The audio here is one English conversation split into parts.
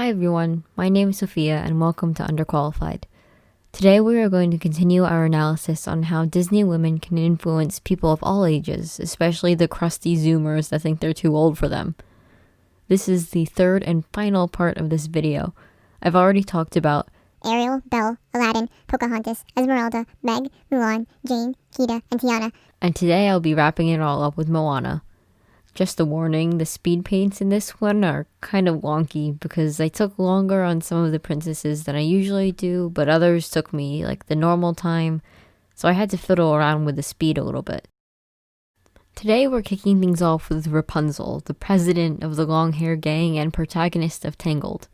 Hi everyone, my name is Sophia and welcome to Underqualified. Today we are going to continue our analysis on how Disney women can influence people of all ages, especially the crusty Zoomers that think they're too old for them. This is the third and final part of this video. I've already talked about Ariel, Belle, Aladdin, Pocahontas, Esmeralda, Meg, Mulan, Jane, Kida, and Tiana. And today I'll be wrapping it all up with Moana. Just a warning, the speed paints in this one are kind of wonky because I took longer on some of the princesses than I usually do, but others took me like the normal time, so I had to fiddle around with the speed a little bit. Today we're kicking things off with Rapunzel, the president of the long hair gang and protagonist of Tangled.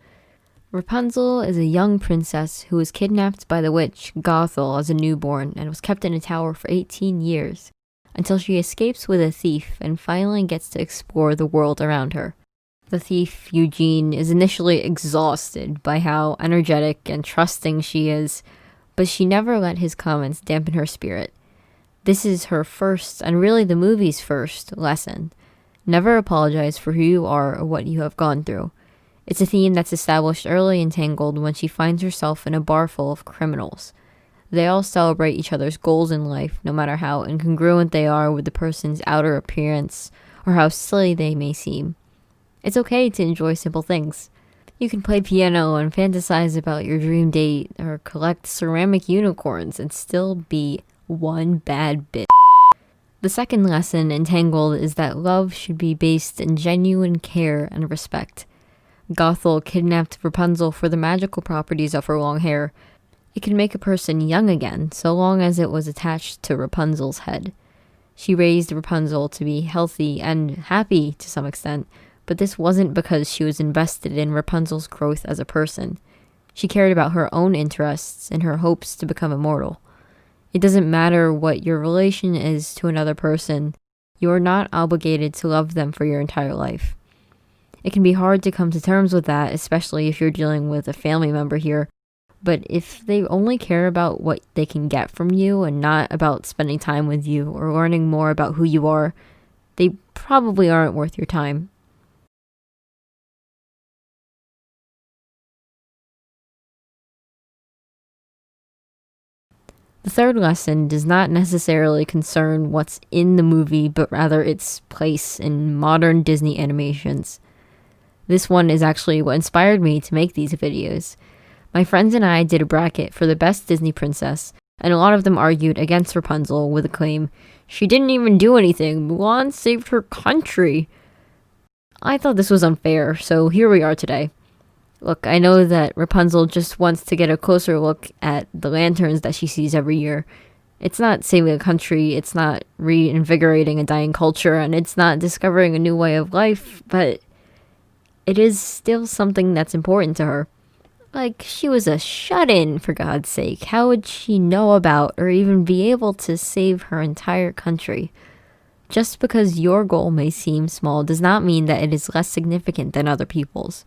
Rapunzel is a young princess who was kidnapped by the witch Gothel as a newborn and was kept in a tower for 18 years. Until she escapes with a thief and finally gets to explore the world around her. The thief, Eugene, is initially exhausted by how energetic and trusting she is, but she never let his comments dampen her spirit. This is her first, and really the movie's first, lesson. Never apologize for who you are or what you have gone through. It's a theme that's established early in Tangled when she finds herself in a bar full of criminals. They all celebrate each other's goals in life, no matter how incongruent they are with the person's outer appearance or how silly they may seem. It's okay to enjoy simple things. You can play piano and fantasize about your dream date or collect ceramic unicorns and still be one bad bitch. The second lesson in Tangled is that love should be based in genuine care and respect. Gothel kidnapped Rapunzel for the magical properties of her long hair. It can make a person young again, so long as it was attached to Rapunzel's head. She raised Rapunzel to be healthy and happy to some extent, but this wasn't because she was invested in Rapunzel's growth as a person. She cared about her own interests and her hopes to become immortal. It doesn't matter what your relation is to another person, you are not obligated to love them for your entire life. It can be hard to come to terms with that, especially if you're dealing with a family member here. But if they only care about what they can get from you and not about spending time with you or learning more about who you are, they probably aren't worth your time. The third lesson does not necessarily concern what's in the movie, but rather its place in modern Disney animations. This one is actually what inspired me to make these videos. My friends and I did a bracket for the best Disney princess, and a lot of them argued against Rapunzel with the claim, "She didn't even do anything, Mulan saved her country." I thought this was unfair, so here we are today. Look, I know that Rapunzel just wants to get a closer look at the lanterns that she sees every year. It's not saving a country, it's not reinvigorating a dying culture, and it's not discovering a new way of life, but it is still something that's important to her. Like, she was a shut-in, for God's sake. How would she know about or even be able to save her entire country? Just because your goal may seem small does not mean that it is less significant than other people's.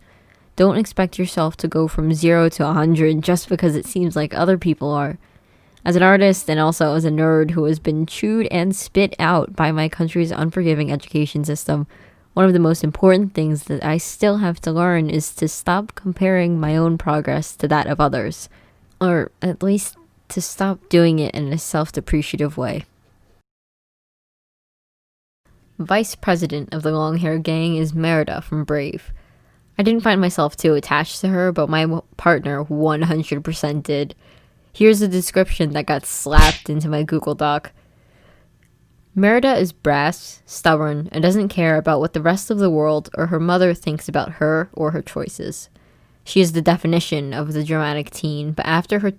Don't expect yourself to go from 0 to 100 just because it seems like other people are. As an artist and also as a nerd who has been chewed and spit out by my country's unforgiving education system, one of the most important things that I still have to learn is to stop comparing my own progress to that of others. Or at least to stop doing it in a self-depreciative way. Vice president of the long hair gang is Merida from Brave. I didn't find myself too attached to her, but my partner 100% did. Here's the description that got slapped into my Google Doc. Merida is brass, stubborn, and doesn't care about what the rest of the world or her mother thinks about her or her choices. She is the definition of the dramatic teen, but after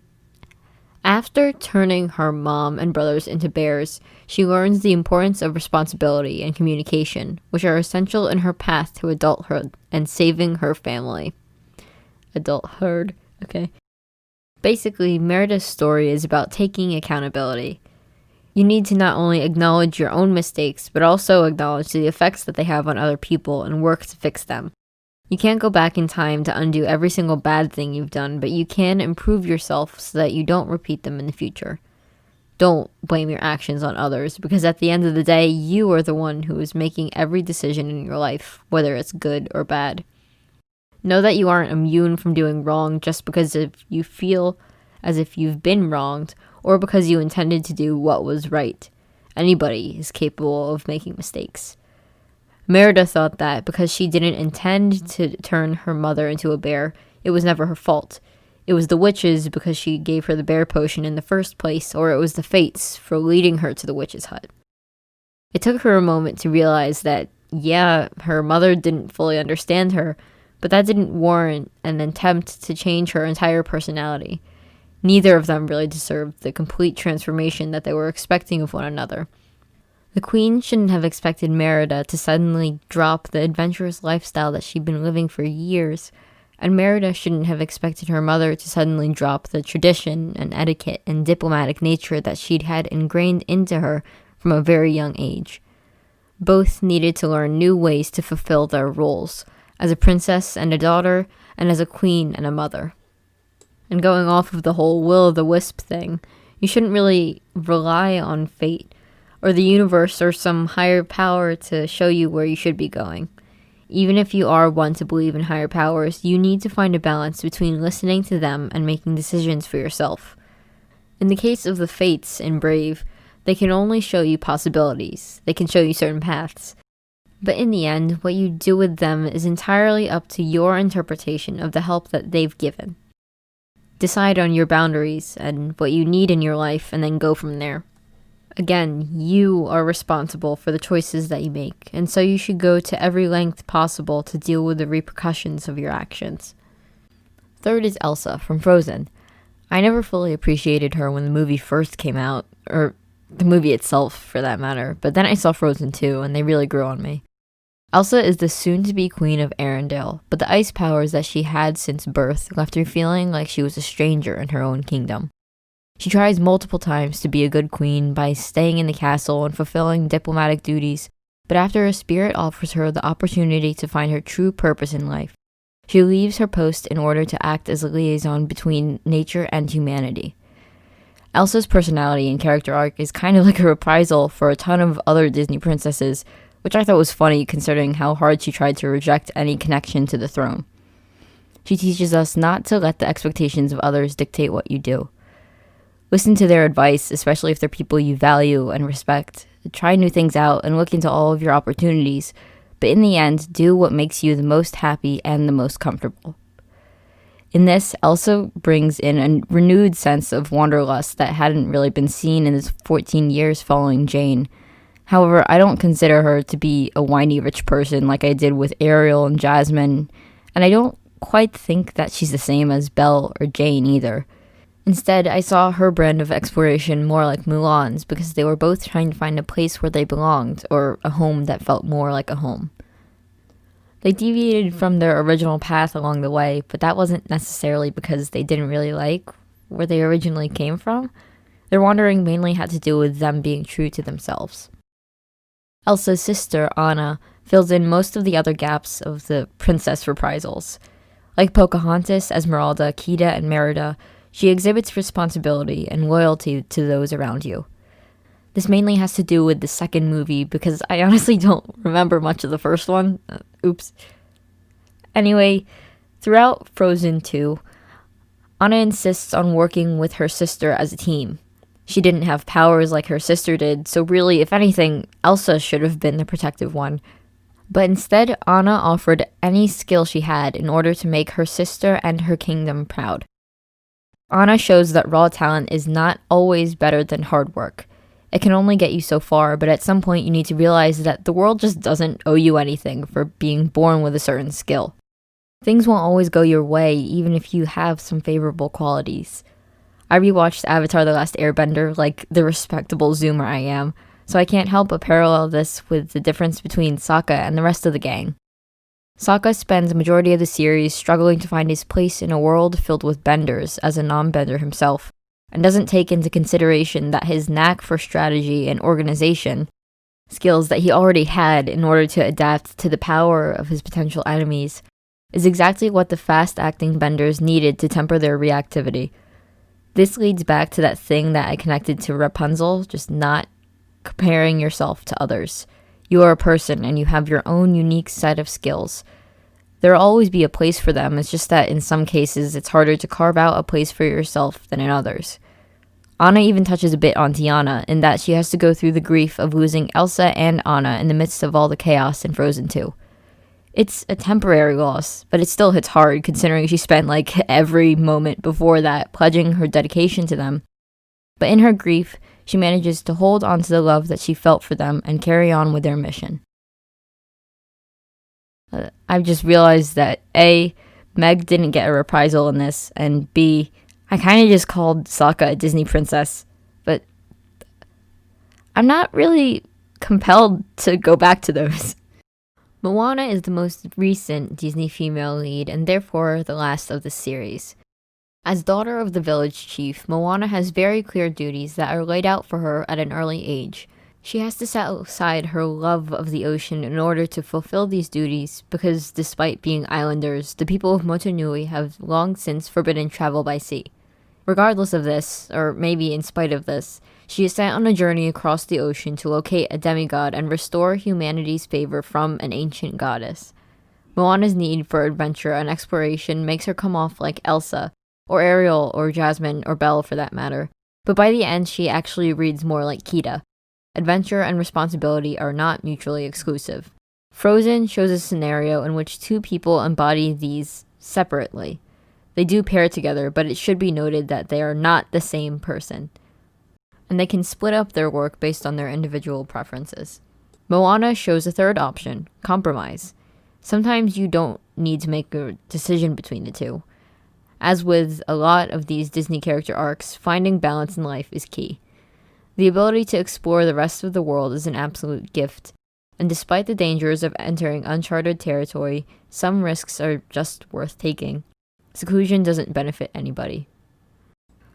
turning her mom and brothers into bears, she learns the importance of responsibility and communication, which are essential in her path to adulthood and saving her family. Adulthood, okay. Basically, Merida's story is about taking accountability. You need to not only acknowledge your own mistakes, but also acknowledge the effects that they have on other people and work to fix them. You can't go back in time to undo every single bad thing you've done, but you can improve yourself so that you don't repeat them in the future. Don't blame your actions on others, because at the end of the day, you are the one who is making every decision in your life, whether it's good or bad. Know that you aren't immune from doing wrong just because if you feel as if you've been wronged or because you intended to do what was right. Anybody is capable of making mistakes. Merida thought that because she didn't intend to turn her mother into a bear, it was never her fault. It was the witches because she gave her the bear potion in the first place, or it was the fates for leading her to the witch's hut. It took her a moment to realize that, yeah, her mother didn't fully understand her, but that didn't warrant an attempt to change her entire personality. Neither of them really deserved the complete transformation that they were expecting of one another. The queen shouldn't have expected Merida to suddenly drop the adventurous lifestyle that she'd been living for years, and Merida shouldn't have expected her mother to suddenly drop the tradition and etiquette and diplomatic nature that she'd had ingrained into her from a very young age. Both needed to learn new ways to fulfill their roles, as a princess and a daughter, and as a queen and a mother. And going off of the whole will-o'-the-wisp thing, you shouldn't really rely on fate, or the universe or some higher power to show you where you should be going. Even if you are one to believe in higher powers, you need to find a balance between listening to them and making decisions for yourself. In the case of the fates in Brave, they can only show you possibilities. They can show you certain paths. But in the end, what you do with them is entirely up to your interpretation of the help that they've given. Decide on your boundaries and what you need in your life and then go from there. Again, you are responsible for the choices that you make, and so you should go to every length possible to deal with the repercussions of your actions. Third is Elsa from Frozen. I never fully appreciated her when the movie first came out, or the movie itself for that matter, but then I saw Frozen 2 and they really grew on me. Elsa is the soon-to-be queen of Arendelle, but the ice powers that she had since birth left her feeling like she was a stranger in her own kingdom. She tries multiple times to be a good queen by staying in the castle and fulfilling diplomatic duties, but after a spirit offers her the opportunity to find her true purpose in life, she leaves her post in order to act as a liaison between nature and humanity. Elsa's personality and character arc is kind of like a reprisal for a ton of other Disney princesses, which I thought was funny considering how hard she tried to reject any connection to the throne. She teaches us not to let the expectations of others dictate what you do. Listen to their advice, especially if they're people you value and respect. Try new things out and look into all of your opportunities, but in the end, do what makes you the most happy and the most comfortable. In this, Elsa brings in a renewed sense of wanderlust that hadn't really been seen in the 14 years following Jane. However, I don't consider her to be a whiny rich person like I did with Ariel and Jasmine, and I don't quite think that she's the same as Belle or Jane either. Instead, I saw her brand of exploration more like Mulan's because they were both trying to find a place where they belonged, or a home that felt more like a home. They deviated from their original path along the way, but that wasn't necessarily because they didn't really like where they originally came from. Their wandering mainly had to do with them being true to themselves. Elsa's sister, Anna, fills in most of the other gaps of the princess reprisals. Like Pocahontas, Esmeralda, Kida, and Merida, she exhibits responsibility and loyalty to those around you. This mainly has to do with the second movie because I honestly don't remember much of the first one. Oops. Anyway, throughout Frozen 2, Anna insists on working with her sister as a team. She didn't have powers like her sister did, so really, if anything, Elsa should have been the protective one. But instead, Anna offered any skill she had in order to make her sister and her kingdom proud. Anna shows that raw talent is not always better than hard work. It can only get you so far, but at some point you need to realize that the world just doesn't owe you anything for being born with a certain skill. Things won't always go your way, even if you have some favorable qualities. I rewatched Avatar: The Last Airbender like the respectable Zoomer I am, so I can't help but parallel this with the difference between Sokka and the rest of the gang. Sokka spends the majority of the series struggling to find his place in a world filled with benders as a non-bender himself, and doesn't take into consideration that his knack for strategy and organization, skills that he already had in order to adapt to the power of his potential enemies, is exactly what the fast-acting benders needed to temper their reactivity. This leads back to that thing that I connected to Rapunzel, just not comparing yourself to others. You are a person and you have your own unique set of skills. There'll always be a place for them, it's just that in some cases it's harder to carve out a place for yourself than in others. Anna even touches a bit on Tiana, in that she has to go through the grief of losing Elsa and Anna in the midst of all the chaos in Frozen 2. It's a temporary loss, but it still hits hard considering she spent like every moment before that pledging her dedication to them. But in her grief, she manages to hold on to the love that she felt for them and carry on with their mission. I've just realized that A, Meg didn't get a reprisal in this, and B, I kind of just called Sokka a Disney princess, but I'm not really compelled to go back to those. Moana is the most recent Disney female lead and therefore the last of the series. As daughter of the village chief, Moana has very clear duties that are laid out for her at an early age. She has to set aside her love of the ocean in order to fulfill these duties because despite being islanders, the people of Motunui have long since forbidden travel by sea. Regardless of this, or maybe in spite of this, she is sent on a journey across the ocean to locate a demigod and restore humanity's favor from an ancient goddess. Moana's need for adventure and exploration makes her come off like Elsa, or Ariel, or Jasmine, or Belle for that matter, but by the end she actually reads more like Kida. Adventure and responsibility are not mutually exclusive. Frozen shows a scenario in which two people embody these separately. They do pair together, but it should be noted that they are not the same person, and they can split up their work based on their individual preferences. Moana shows a third option, compromise. Sometimes you don't need to make a decision between the two. As with a lot of these Disney character arcs, finding balance in life is key. The ability to explore the rest of the world is an absolute gift, and despite the dangers of entering uncharted territory, some risks are just worth taking. Seclusion doesn't benefit anybody.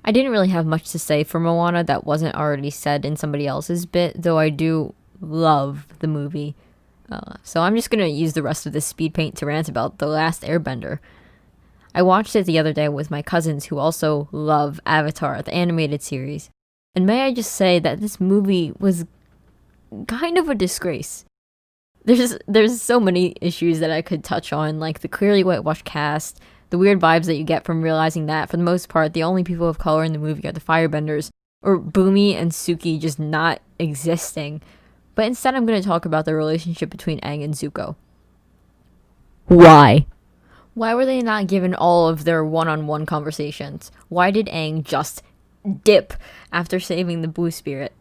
I didn't really have much to say for Moana that wasn't already said in somebody else's bit, though I do love the movie. So I'm just going to use the rest of this speed paint to rant about The Last Airbender. I watched it the other day with my cousins who also love Avatar, the animated series. And may I just say that this movie was kind of a disgrace. There's so many issues that I could touch on, like the clearly whitewashed cast, the weird vibes that you get from realizing that, for the most part, the only people of color in the movie are the firebenders, or Boomy and Suki just not existing. But instead I'm going to talk about the relationship between Aang and Zuko. Why? Why were they not given all of their one-on-one conversations? Why did Aang just dip after saving the Blue Spirit?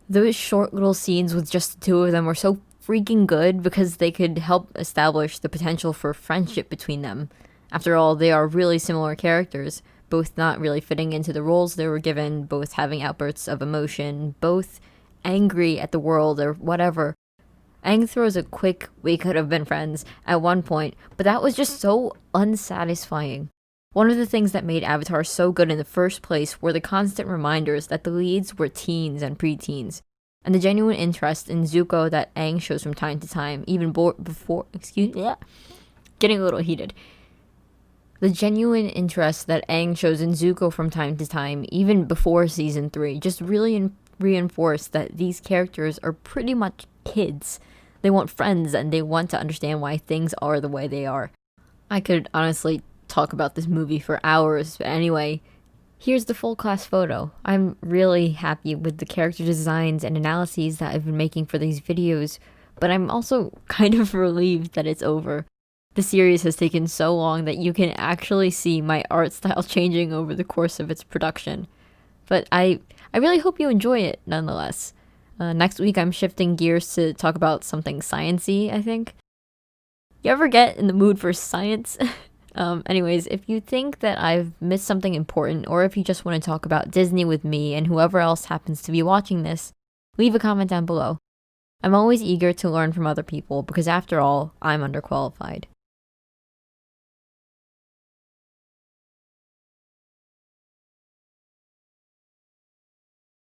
Those short little scenes with just the two of them were so freaking good because they could help establish the potential for friendship between them. After all, they are really similar characters, both not really fitting into the roles they were given, both having outbursts of emotion, both angry at the world or whatever. Aang throws a quick, "we could have been friends" at one point, but that was just so unsatisfying. One of the things that made Avatar so good in the first place were the constant reminders that the leads were teens and preteens, and the genuine interest in Zuko that Aang shows from time to time, even before, getting a little heated. The genuine interest that Aang shows in Zuko from time to time, even before season 3, just really reinforced that these characters are pretty much kids. They want friends and they want to understand why things are the way they are. I could honestly talk about this movie for hours, but anyway, here's the full class photo. I'm really happy with the character designs and analyses that I've been making for these videos, but I'm also kind of relieved that it's over. The series has taken so long that you can actually see my art style changing over the course of its production. But I really hope you enjoy it nonetheless. Next week I'm shifting gears to talk about something science-y, I think. You ever get in the mood for science? Anyways, if you think that I've missed something important, or if you just want to talk about Disney with me and whoever else happens to be watching this, leave a comment down below. I'm always eager to learn from other people because after all, I'm underqualified.